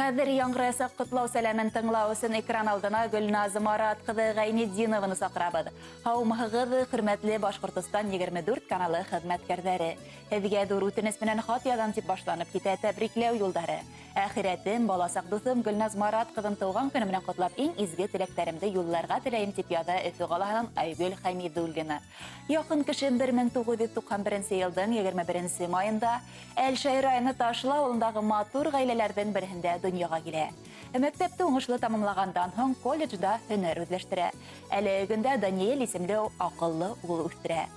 Хәзер яңгыраса котлау сәламен тыңлау өчен экран алдына Гөлназ Марат кызы Гайнетдинованы сакрабыз. Һаумыгыз, хөрмәтле Башкортстан 24 каналы хезмәткәрләре. Һезгә зур үтенеч белән хат язам дип башланып китә тәбрикләү юлдары. Әхирәтем, баласак дусым Гөлназ Марат кызын туган көне белән котлап иң изге теләкләремне юлларга теләйм дип яза Өфе каласының Айгөл Хәмидуллина. Якын кешем 1991 елның 21 майында Әлшәй районы Ташлы авылындагы матур гаиләләрдән берендә дөньяга килә. Мәктәпте уңышлы тамамлагандан соң колледжда һөнәр үзләштерә. Әле көндә Даниэль исемле акыллы ул үстерә.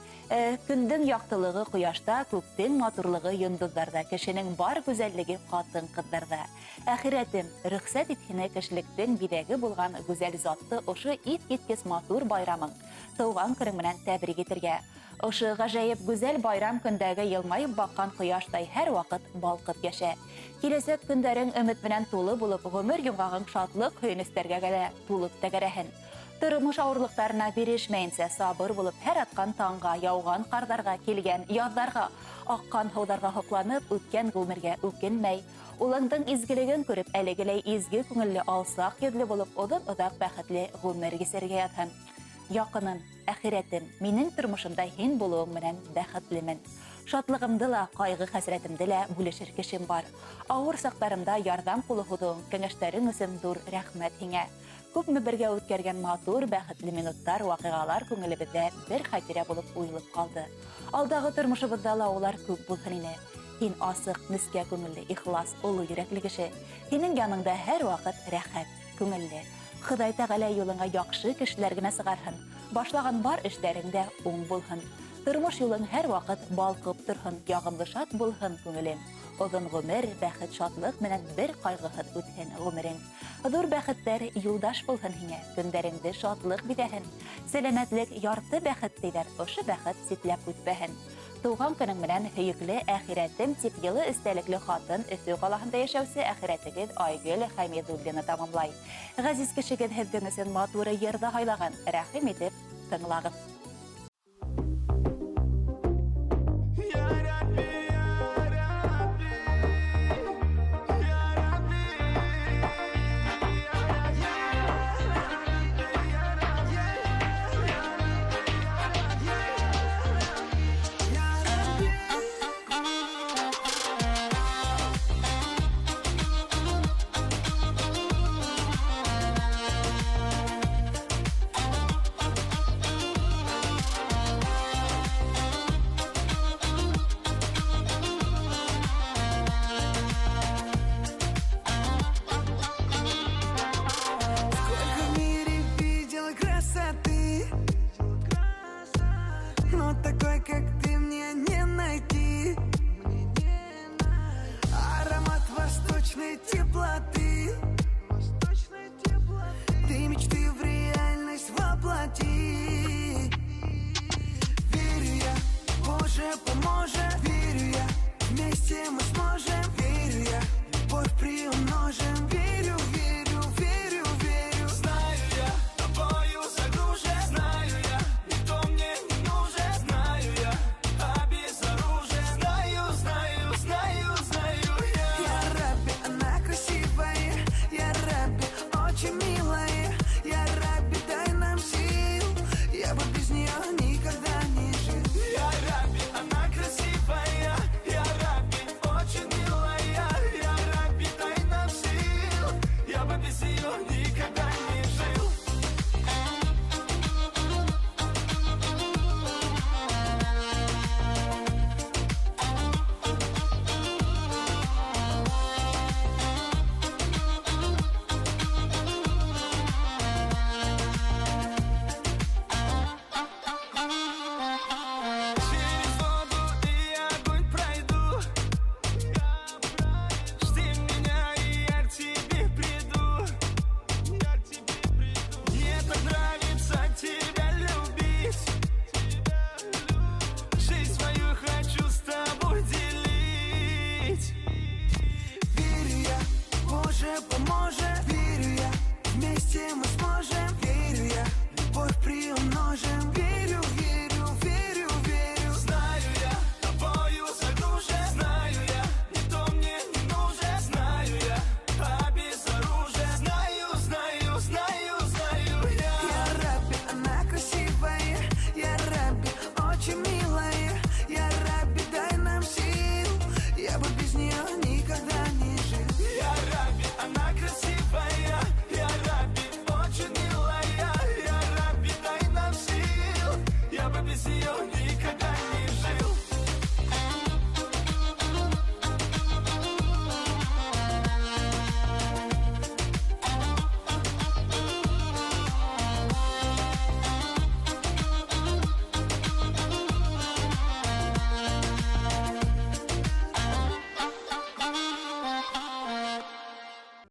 Көндең яктылыгы кояшта, күктең матурлыгы йондызларда, кешенең бар гүзәллеге хатын-кызларда. Әхирәтем, рөхсәт ит һине кешелектең бидәге булган гүзәл затты ошы ит-иткес матур байрамың туган көнең белән тәбрик итәргә. Ошы гаҗәеп гүзәл байрам көндәге елмаеп баккан кояштай һәр вакыт балкып яшә. Киләсәк көндәрең өмет белән тулы булып, гомер йомгагың шатлык хөйнестәргә генә тулып тәгәрәһен. Тормыш авырлыктарына бирешмәенсә, сабыр булып, һәр аткан таңга, яуган кардарга, килгән язларга, аккан һаударга хокланып, үткән гомергә үкенмәй. Улыңдың изгелеген күреп, әлегеләй изге күңелле, алсак йөзле булып, одан-удак бәхетле гомер кисәргә ятһын. Якынын, әхирәтем, минең тормышымда һин булуың менән бәхетлемен. Шатлыгымды ла, кайгы хәсрәтемде лә бүлешер кешем бар. Авыр сактарымда ярдәм кулы һуздың, кәңәшләрең өчен зур рәхмәт һиңә. Күпме бергә үткәргән матур, бәхетле минуттар, вакыйгалар күңелебездә бер хатирә булып уелып калды. Алдагы тормышыбызда ла улар күп булсын ине. Һин асык, нескә күңелле, ихлас, олы йөрәкле кеше. Һинең яныңда һәр вакыт рәхәт, күңелле. Ходай Тәгалә юлыңа яхшы кешеләр генә сыгарһын. Башлаган бар эшләреңдә уң булһын. Тормыш юлың һәр вакыт балкып торһын, ягымлы шат булһын күңелем. Озын гомер, бәхет, шатлык менән бер кайгыһыз үтһен гомерең. Зур бәхеттәр юлдаш булһын һиңә, көндәреңдә шатлык битәһен. Сәламәтлек ярты бәхет диләр, ошо бәхет ситләп үтпәһен. Туган көнең белән һөекле әхирәтем, тип йылы истәлекле хатын Өфе каласында яшәүче әхирәтегез Айгөл Хәмидуллина тамамлай. Газиз кешегез һездән өчен матур йырда хайлаган, рәхим итеп тыңлагыз. Я Рабби, очень милая, я Рабби, дай нам сил. televizyon